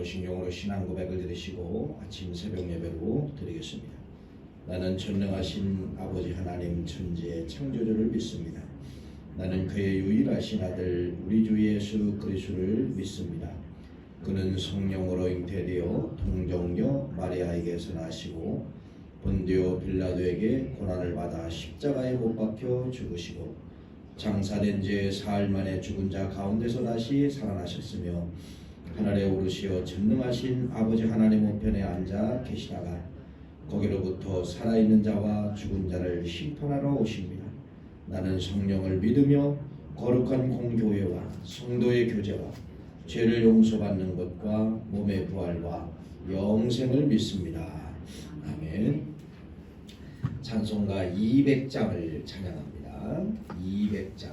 무엇인용으로 신앙 고백을 드리시고 아침 새벽 예배로 드리겠습니다. 나는 전능하신 아버지 하나님 천지의 창조주를 믿습니다. 나는 그의 유일하신 아들 우리 주 예수 그리스도를 믿습니다. 그는 성령으로 잉태되어 동정녀 마리아에게서 나시고 본디오 빌라도에게 고난을 받아 십자가에 못 박혀 죽으시고 장사된 지 사흘 만에 죽은 자 가운데서 다시 살아나셨으며 하늘에 오르시어 전능하신 아버지 하나님 우편에 앉아 계시다가 거기로부터 살아있는 자와 죽은 자를 심판하러 오십니다. 나는 성령을 믿으며 거룩한 공교회와 성도의 교제와 죄를 용서받는 것과 몸의 부활과 영생을 믿습니다. 아멘. 찬송가 200장을 찬양합니다. 200장.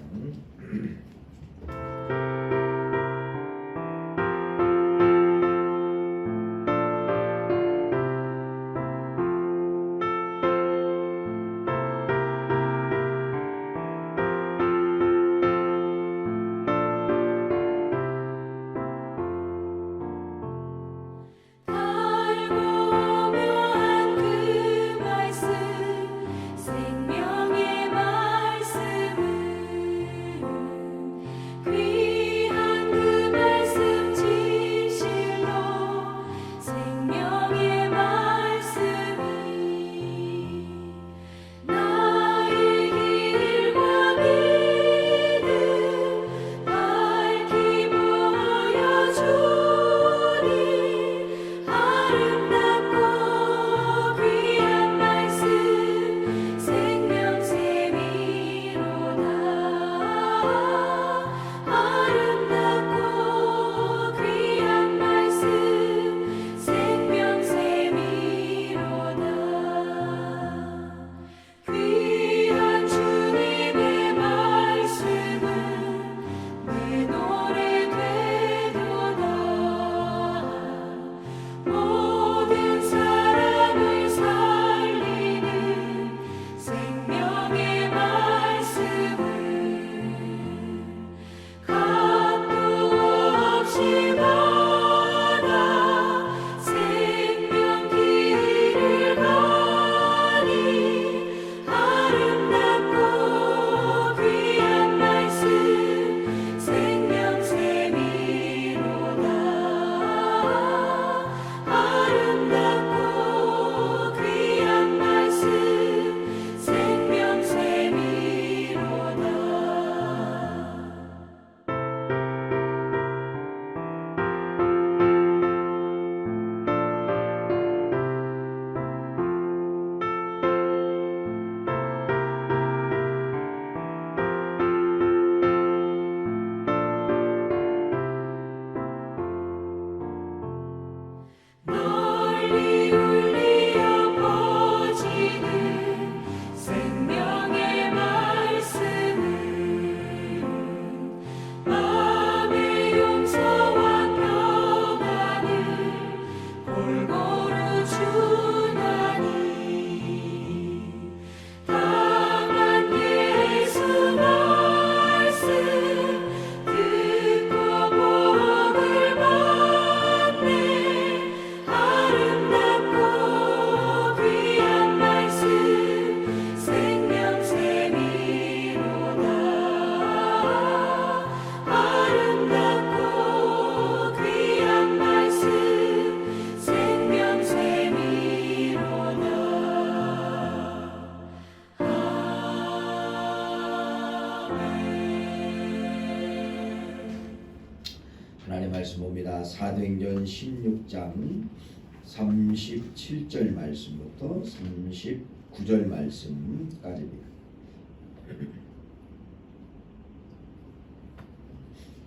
하나님 말씀 봅니다. 사도행전 16장 37절 말씀부터 39절 말씀까지입니다.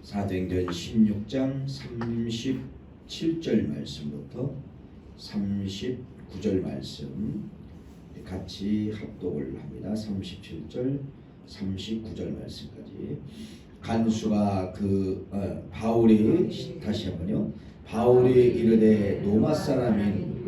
사도행전 16장 37절 말씀부터 39절 말씀 같이 합독을 합니다. 37절 39절 말씀까지. 간수가 바울이 다시 한번요. 바울이 이르되 로마 사람인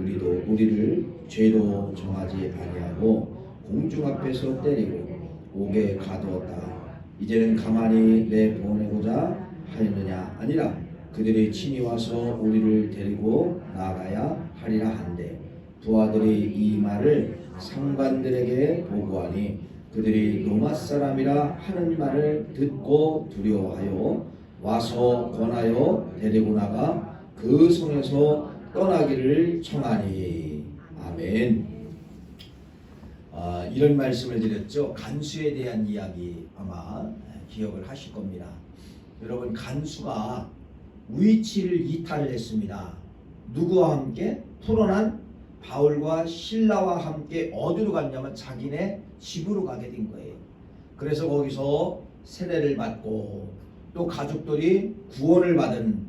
우리를 죄로 정하지 아니하고 공중 앞에서 때리고 옥에 가두었다. 이제는 가만히 내보내고자 하였느냐? 아니라 그들이 친히 와서 우리를 데리고 나가야 하리라 한데 부하들이 이 말을 상관들에게 보고하니 그들이 로마 사람이라 하는 말을 듣고 두려워하여 와서 권하여 데리고 나가 그 성에서 떠나기를 청하니. 아멘. 이런 말씀을 드렸죠. 간수에 대한 이야기 아마 기억을 하실 겁니다. 여러분, 간수가 위치를 이탈을 했습니다. 누구와 함께? 풀어난 바울과 실라와 함께 어디로 갔냐면 자기네 집으로 가게 된 거예요. 그래서 거기서 세례를 받고 또 가족들이 구원을 받은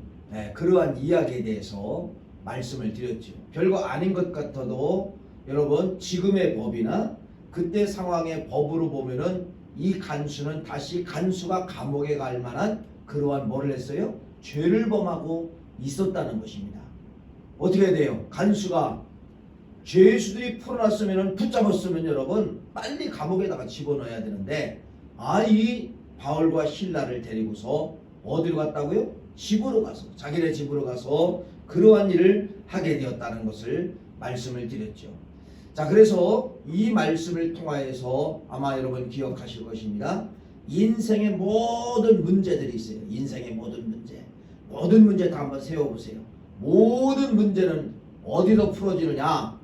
그러한 이야기에 대해서 말씀을 드렸죠. 별거 아닌 것 같아도 여러분, 지금의 법이나 그때 상황의 법으로 보면은 이 간수는 다시 간수가 감옥에 갈 만한 그러한 뭐를 했어요? 죄를 범하고 있었다는 것입니다. 어떻게 해야 돼요? 간수가 죄수들이 풀어놨으면 붙잡았으면 여러분 빨리 감옥에다가 집어넣어야 되는데 이 바울과 실라를 데리고서 어디로 갔다고요? 집으로 가서, 자기네 집으로 가서 그러한 일을 하게 되었다는 것을 말씀을 드렸죠. 자, 그래서 이 말씀을 통하여서 아마 여러분 기억하실 것입니다. 인생의 모든 문제들이 있어요. 인생의 모든 문제. 모든 문제 다 한번 세워보세요. 모든 문제는 어디서 풀어지느냐?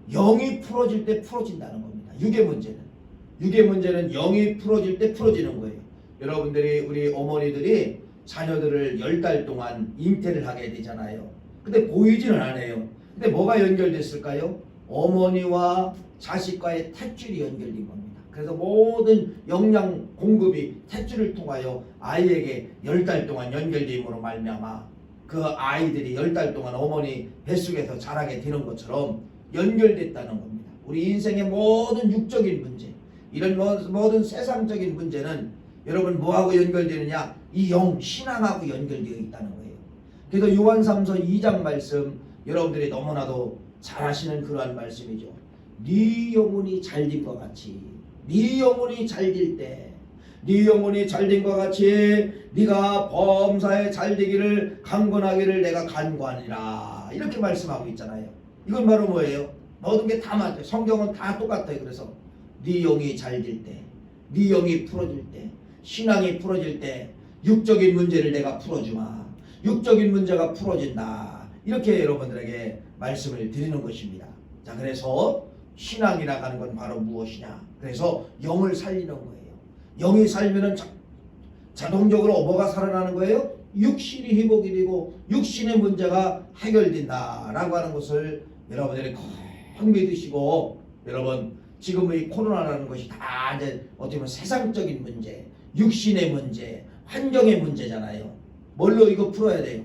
영이 풀어질 때 풀어진다는 겁니다. 육의 문제는 영이 풀어질 때 풀어지는 거예요. 여러분들이, 우리 어머니들이 자녀들을 10달 동안 잉태를 하게 되잖아요. 근데 보이지는 않아요. 근데 뭐가 연결됐을까요? 어머니와 자식과의 탯줄이 연결된 겁니다. 그래서 모든 영양 공급이 탯줄을 통하여 아이에게 10달 동안 연결됨으로 말미암아 그 아이들이 10달 동안 어머니 뱃속에서 자라게 되는 것처럼 연결됐다는 겁니다. 우리 인생의 모든 육적인 문제, 이런 모든 세상적인 문제는 여러분 뭐하고 연결되느냐? 이 영, 신앙하고 연결되어 있다는 거예요. 그래서 요한 3서 2장 말씀 여러분들이 너무나도 잘 아시는 그러한 말씀이죠. 네 영혼이 잘된 것 같이, 네 영혼이 잘될 때, 네 영혼이 잘된 것 같이 네가 범사에 잘되기를 강건하기를 내가 간구하니라, 이렇게 말씀하고 있잖아요. 이건 바로 뭐예요? 모든 게 다 맞아요. 성경은 다 똑같아요. 그래서 네 영이 잘될 때, 네 영이 풀어질 때, 신앙이 풀어질 때 육적인 문제를 내가 풀어주마. 육적인 문제가 풀어진다. 이렇게 여러분들에게 말씀을 드리는 것입니다. 자, 그래서 신앙이라고 하는 건 바로 무엇이냐? 그래서 영을 살리는 거예요. 영이 살면은 자동적으로 뭐가 살아나는 거예요? 육신이 회복이 되고 육신의 문제가 해결된다라고 하는 것을 여러분들이 꼭 믿으시고, 여러분 지금 이 코로나라는 것이 다 이제 어떻게 보면 세상적인 문제, 육신의 문제, 환경의 문제잖아요. 뭘로 이거 풀어야 돼요?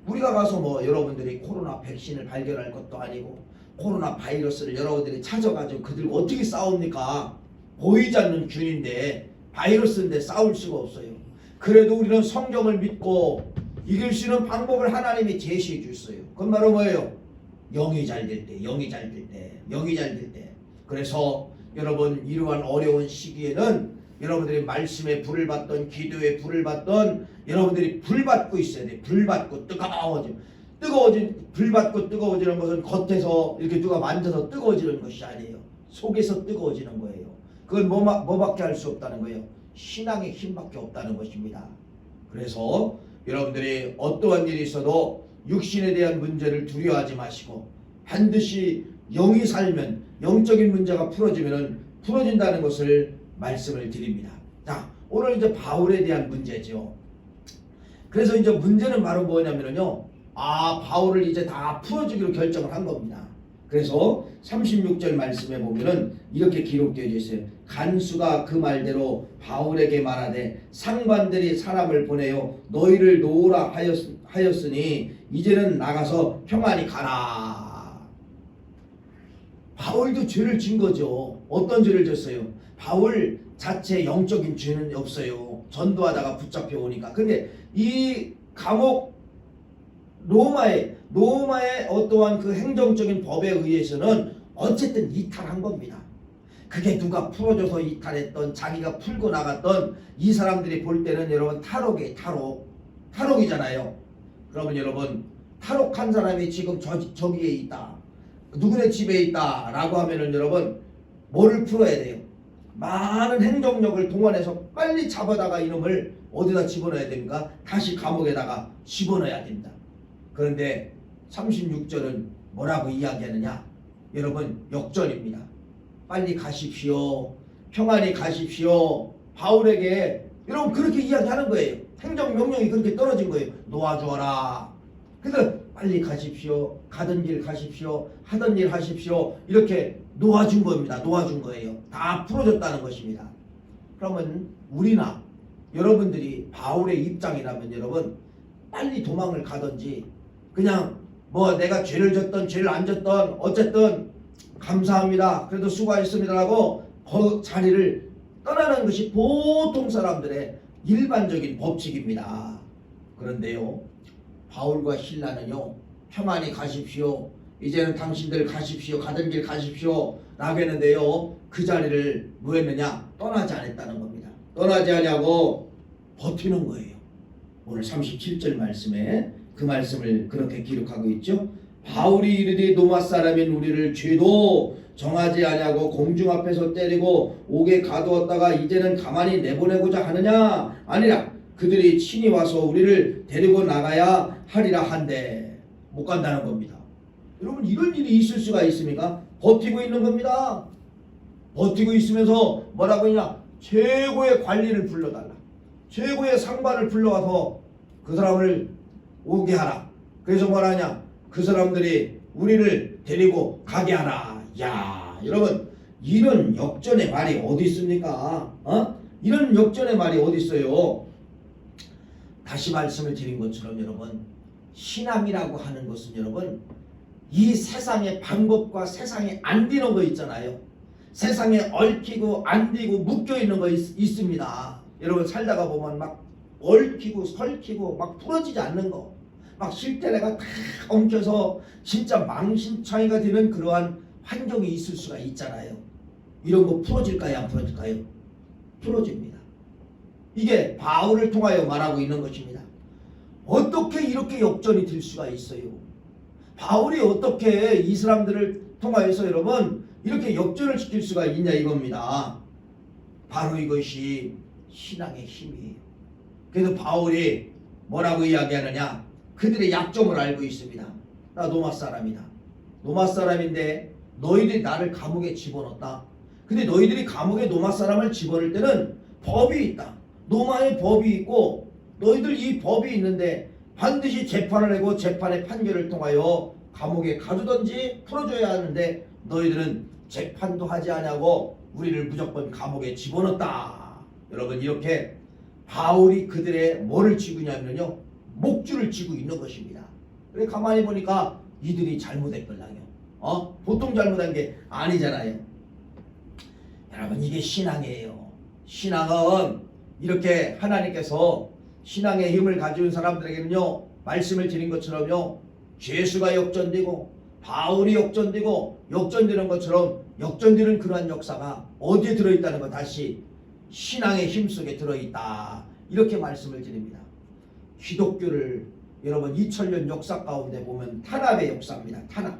우리가 가서 뭐 여러분들이 코로나 백신을 발견할 것도 아니고 코로나 바이러스를 여러분들이 찾아가지고 그들 어떻게 싸웁니까? 보이지 않는 균인데, 바이러스인데 싸울 수가 없어요. 그래도 우리는 성경을 믿고 이길 수 있는 방법을 하나님이 제시해 줬어요. 그건 바로 뭐예요? 영이 잘 될 때, 영이 잘 될 때, 영이 잘 될 때. 그래서 여러분 이러한 어려운 시기에는 여러분들이 말씀에 불을 받던, 기도에 불을 받던, 여러분들이 불 받고 있어야 돼. 불 받고 불 받고 뜨거워지는 것은 겉에서 이렇게 누가 만져서 뜨거워지는 것이 아니에요. 속에서 뜨거워지는 거예요. 그건 뭐밖에 할 수 없다는 거예요. 신앙의 힘밖에 없다는 것입니다. 그래서 여러분들이 어떠한 일이 있어도 육신에 대한 문제를 두려워하지 마시고 반드시 영이 살면, 영적인 문제가 풀어지면 풀어진다는 것을 말씀을 드립니다. 자, 오늘 이제 바울에 대한 문제죠. 그래서 이제 문제는 바로 뭐냐면요, 바울을 이제 다 풀어주기로 결정을 한 겁니다. 그래서 36절 말씀에 보면은 이렇게 기록되어 있어요. 간수가 그 말대로 바울에게 말하되 상관들이 사람을 보내어 너희를 놓으라 하였으니 이제는 나가서 평안히 가라. 바울도 죄를 진 거죠. 어떤 죄를 졌어요? 바울 자체 영적인 죄는 없어요. 전도하다가 붙잡혀 오니까. 근데 이 감옥 로마의 어떠한 그 행정적인 법에 의해서는 어쨌든 이탈한 겁니다. 그게 누가 풀어줘서 이탈했던, 자기가 풀고 나갔던, 이 사람들이 볼 때는 여러분 탈옥이잖아요. 그러면 여러분 탈옥한 사람이 지금 저기에 있다, 누구네 집에 있다 라고 하면은 여러분 뭐를 풀어야 돼요? 많은 행정력을 동원해서 빨리 잡아다가 이놈을 어디다 집어넣어야 됩니까? 다시 감옥에다가 집어넣어야 됩니다. 그런데 36절은 뭐라고 이야기하느냐? 여러분 역전입니다. 빨리 가십시오. 평안히 가십시오. 바울에게 여러분 그렇게 이야기하는 거예요. 행정명령이 그렇게 떨어진 거예요. 놓아주어라. 그래서 빨리 가십시오. 가던 길 가십시오. 하던 일 하십시오. 이렇게 놓아준 겁니다. 놓아준 거예요. 다 풀어줬다는 것입니다. 그러면 우리나 여러분들이 바울의 입장이라면 여러분 빨리 도망을 가든지 그냥 뭐 내가 죄를 졌던 죄를 안 졌던 어쨌든 감사합니다. 그래도 수고하셨습니다라고 그 자리를 떠나는 것이 보통 사람들의 일반적인 법칙입니다. 그런데요, 바울과 실라는요, 평안히 가십시오. 이제는 당신들 가십시오. 가던 길 가십시오. 라고 했는데요, 그 자리를 뭐 했느냐? 떠나지 않았다는 겁니다. 떠나지 않냐고 버티는 거예요. 오늘 37절 말씀에 그 말씀을 그렇게 기록하고 있죠. 바울이 이르되 노마 사람인 우리를 죄도 정하지 아니하고 공중 앞에서 때리고 옥에 가두었다가 이제는 가만히 내보내고자 하느냐? 아니라 그들이 친히 와서 우리를 데리고 나가야 하리라 한데 못 간다는 겁니다. 여러분 이런 일이 있을 수가 있습니까? 버티고 있는 겁니다. 버티고 있으면서 뭐라고 했냐? 최고의 관리를 불러달라. 최고의 상관을 불러와서 그 사람을 오게 하라. 그래서 뭐라 하냐? 그 사람들이 우리를 데리고 가게 하라. 야, 여러분 이런 역전의 말이 어디 있습니까? 이런 역전의 말이 어디 있어요? 다시 말씀을 드린 것처럼 여러분 신앙이라고 하는 것은 여러분 이 세상의 방법과 세상에 안 되는 거 있잖아요. 세상에 얽히고 안 되고 묶여있는 거 있습니다. 여러분 살다가 보면 막 얽히고 설키고 막 풀어지지 않는 거, 막 실대내가 다 엉켜서 진짜 망신창이가 되는 그러한 환경이 있을 수가 있잖아요. 이런 거 풀어질까요? 안 풀어질까요? 풀어집니다. 이게 바울을 통하여 말하고 있는 것입니다. 어떻게 이렇게 역전이 될 수가 있어요? 바울이 어떻게 이 사람들을 통하여서 여러분 이렇게 역전을 시킬 수가 있냐 이겁니다. 바로 이것이 신앙의 힘이에요. 그래서 바울이 뭐라고 이야기하느냐? 그들의 약점을 알고 있습니다. 나 로마 사람이다. 로마 사람인데 너희들이 나를 감옥에 집어넣었다. 근데 너희들이 감옥에 로마 사람을 집어넣을 때는 법이 있다. 로마의 법이 있고 너희들 이 법이 있는데 반드시 재판을 하고 재판의 판결을 통하여 감옥에 가두든지 풀어줘야 하는데 너희들은 재판도 하지 않냐고 우리를 무조건 감옥에 집어넣었다. 여러분 이렇게 바울이 그들의 뭐를 쥐고 있냐면요, 목줄을 쥐고 있는 것입니다. 그래 가만히 보니까 이들이 잘못했걸랑요. 보통 잘못한 게 아니잖아요. 여러분 이게 신앙이에요. 신앙은 이렇게 하나님께서 신앙의 힘을 가진 사람들에게는요 말씀을 드린 것처럼요 죄수가 역전되고 바울이 역전되고 역전되는 것처럼 역전되는 그러한 역사가 어디에 들어있다는 것, 다시 신앙의 힘 속에 들어있다 이렇게 말씀을 드립니다. 기독교를 여러분 2000년 역사 가운데 보면 탄압의 역사입니다. 탄압.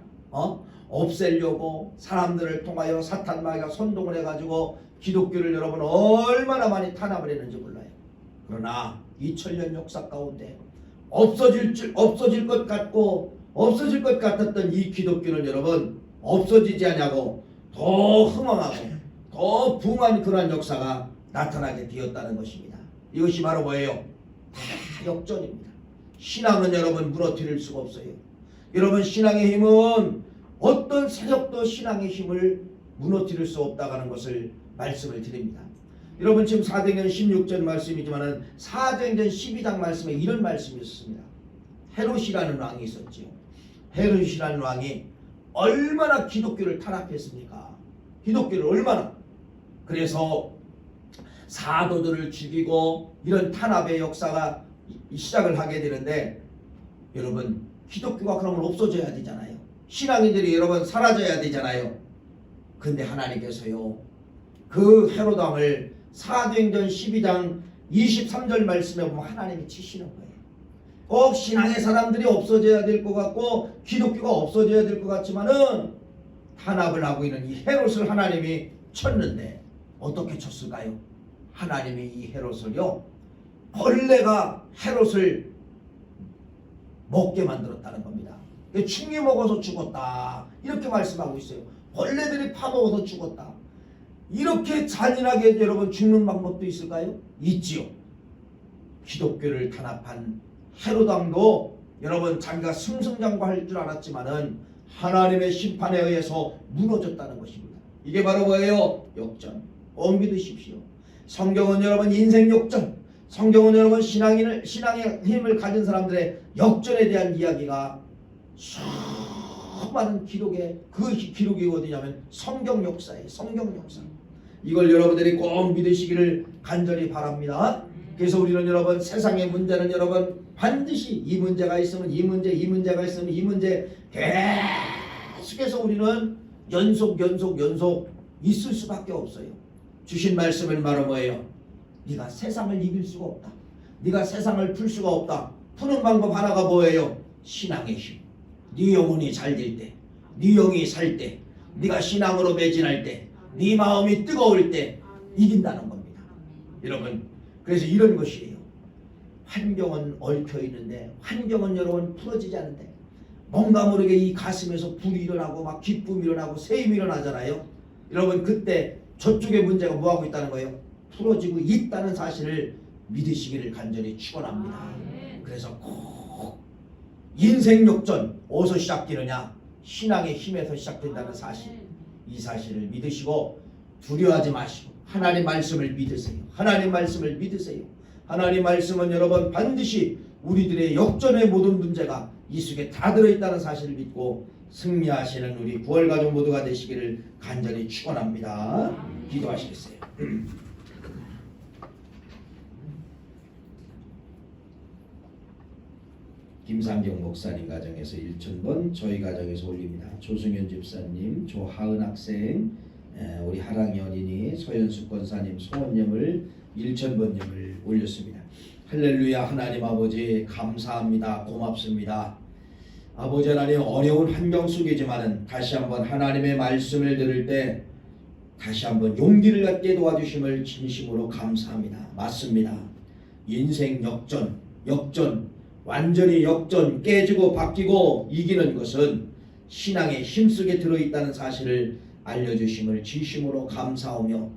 없애려고 사람들을 통하여 사탄 마귀가 선동을 해가지고 기독교를 여러분 얼마나 많이 탄압을 했는지 몰라요. 그러나 2000년 역사 가운데 없어질 것 같고 없어질 것 같았던 이 기독교는 여러분 없어지지 않냐고 더 흥황하고 더 부흥한 그러한 역사가 나타나게 되었다는 것입니다. 이것이 바로 뭐예요? 다 역전입니다. 신앙은 여러분 무너뜨릴 수가 없어요. 여러분 신앙의 힘은 어떤 세력도 신앙의 힘을 무너뜨릴 수 없다는 것을 말씀을 드립니다. 여러분 지금 사도행전 16절 말씀이지만 사도행전 12장 말씀에 이런 말씀이 있었습니다. 헤롯이라는 왕이 있었지요. 헤롯이라는 왕이 얼마나 기독교를 탄압했습니까? 기독교를 얼마나. 그래서 사도들을 죽이고 이런 탄압의 역사가 시작을 하게 되는데 여러분 기독교가 그러면 없어져야 되잖아요. 신앙인들이 여러분 사라져야 되잖아요. 근데 하나님께서요 그 헤롯 왕을 사도행전 12장 23절 말씀에 보면 하나님이 치시는 거예요. 꼭 신앙의 사람들이 없어져야 될 것 같고 기독교가 없어져야 될 것 같지만은 탄압을 하고 있는 이 헤롯을 하나님이 쳤는데 어떻게 쳤을까요? 하나님이 이 헤롯을요, 벌레가 헤롯을 먹게 만들었다는 겁니다. 충이 먹어서 죽었다 이렇게 말씀하고 있어요. 벌레들이 파먹어서 죽었다. 이렇게 잔인하게 여러분 죽는 방법도 있을까요? 있지요. 기독교를 탄압한 헤롯 왕도 여러분 자기가 승승장구할 줄 알았지만은 하나님의 심판에 의해서 무너졌다는 것입니다. 이게 바로 뭐예요? 역전. 꼭 믿으십시오. 성경은 여러분 인생 역전, 성경은 여러분 신앙의 힘을 가진 사람들의 역전에 대한 이야기가 수많은 기록에, 그 기록이 어디냐면 성경 역사예요. 성경 역사. 이걸 여러분들이 꼭 믿으시기를 간절히 바랍니다. 그래서 우리는 여러분 세상의 문제는 여러분 반드시 이 문제가 있으면 이 문제, 이 문제가 있으면 이 문제 계속해서 우리는 연속 있을 수밖에 없어요. 주신 말씀은 바로 뭐예요? 네가 세상을 이길 수가 없다. 네가 세상을 풀 수가 없다. 푸는 방법 하나가 뭐예요? 신앙의 힘. 네 영혼이 잘 될 때, 네 영이 살 때, 네가 신앙으로 매진할 때, 네 마음이 뜨거울 때 이긴다는 겁니다. 여러분, 그래서 이런 것이에요. 환경은 얽혀 있는데 환경은 여러분 풀어지지 않는데 뭔가 모르게 이 가슴에서 불이 일어나고 막 기쁨이 일어나고 세임이 일어나잖아요. 여러분 그때 저쪽의 문제가 뭐하고 있다는 거예요? 풀어지고 있다는 사실을 믿으시기를 간절히 축원합니다. 그래서 꼭 인생 역전 어디서 시작되느냐? 신앙의 힘에서 시작된다는 사실, 이 사실을 믿으시고 두려워하지 마시고 하나님 말씀을 믿으세요. 하나님 말씀을 믿으세요. 하나님 말씀은 여러분 반드시 우리들의 역전의 모든 문제가 이 속에 다 들어있다는 사실을 믿고 승리하시는 우리 구월가족 모두가 되시기를 간절히 축원합니다. 기도하시겠어요? 김상경 목사님 가정에서 1,000번, 저희 가정에서 올립니다. 조승현 집사님, 조하은 학생, 우리 하랑이 어린이, 서현숙 권사님, 소원념을 1,000번념을 올렸습니다. 할렐루야. 하나님 아버지 감사합니다. 고맙습니다. 아버지 하나님, 어려운 환경 속이지만은 다시 한번 하나님의 말씀을 들을 때 다시 한번 용기를 갖게 도와주심을 진심으로 감사합니다. 맞습니다. 인생 역전, 완전히 역전, 깨지고 바뀌고 이기는 것은 신앙의 힘속에 들어있다는 사실을 알려주심을 진심으로 감사하며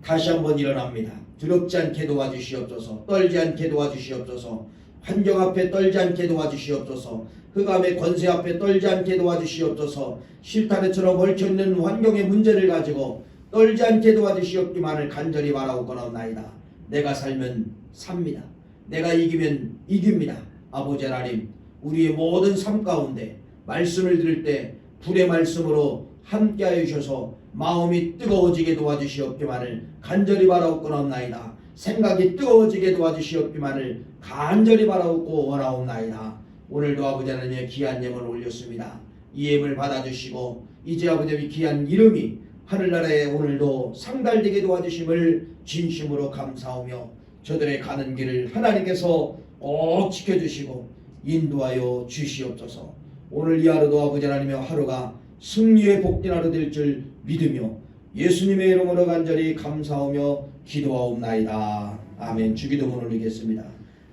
다시 한번 일어납니다. 두렵지 않게 도와주시옵소서. 떨지 않게 도와주시옵소서. 환경 앞에 떨지 않게 도와주시옵소서. 흑암의 권세 앞에 떨지 않게 도와주시옵소서. 실타래처럼 얽혀있는 환경의 문제를 가지고 떨지 않게 도와주시옵기만을 간절히 바라옵고나옵나이다. 내가 살면 삽니다. 내가 이기면 이깁니다. 아버지 하나님, 우리의 모든 삶 가운데 말씀을 들을 때 불의 말씀으로 함께하여 주셔서 마음이 뜨거워지게 도와주시옵기만을 간절히 바라옵고나옵나이다. 생각이 뜨거워지게 도와주시옵기만을 간절히 바라옵고 원하옵나이다. 오늘도 아버지 하나님의 귀한 예물 올렸습니다. 이 예물 받아주시고 이제 아버지 하나님의 귀한 이름이 하늘나라에 오늘도 상달되게 도와주심을 진심으로 감사하며 저들의 가는 길을 하나님께서 꼭 지켜주시고 인도하여 주시옵소서. 오늘 이 하루도 아버지 하나님의 하루가 승리의 복된 하루 될 줄 믿으며 예수님의 이름으로 간절히 감사하며 기도하옵나이다. 아멘. 주기도문 올리겠습니다.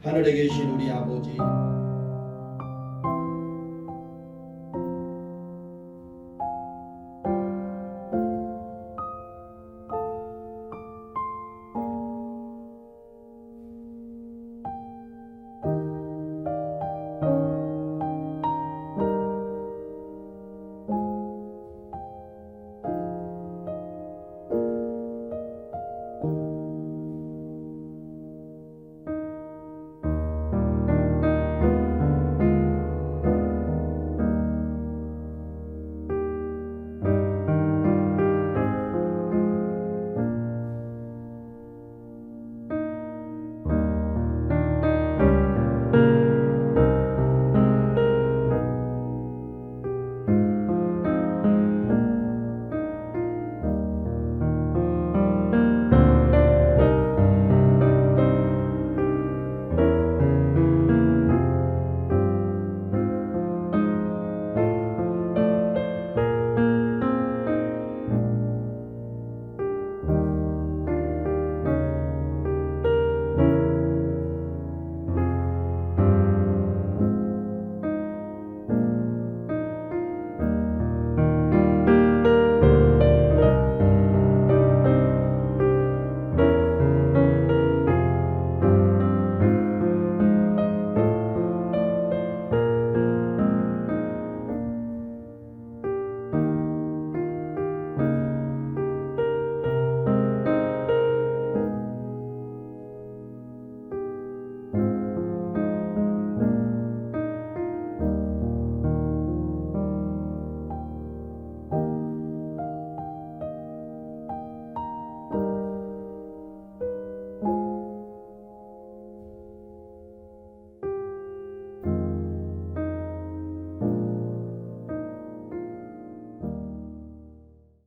하늘에 계신 우리 아버지,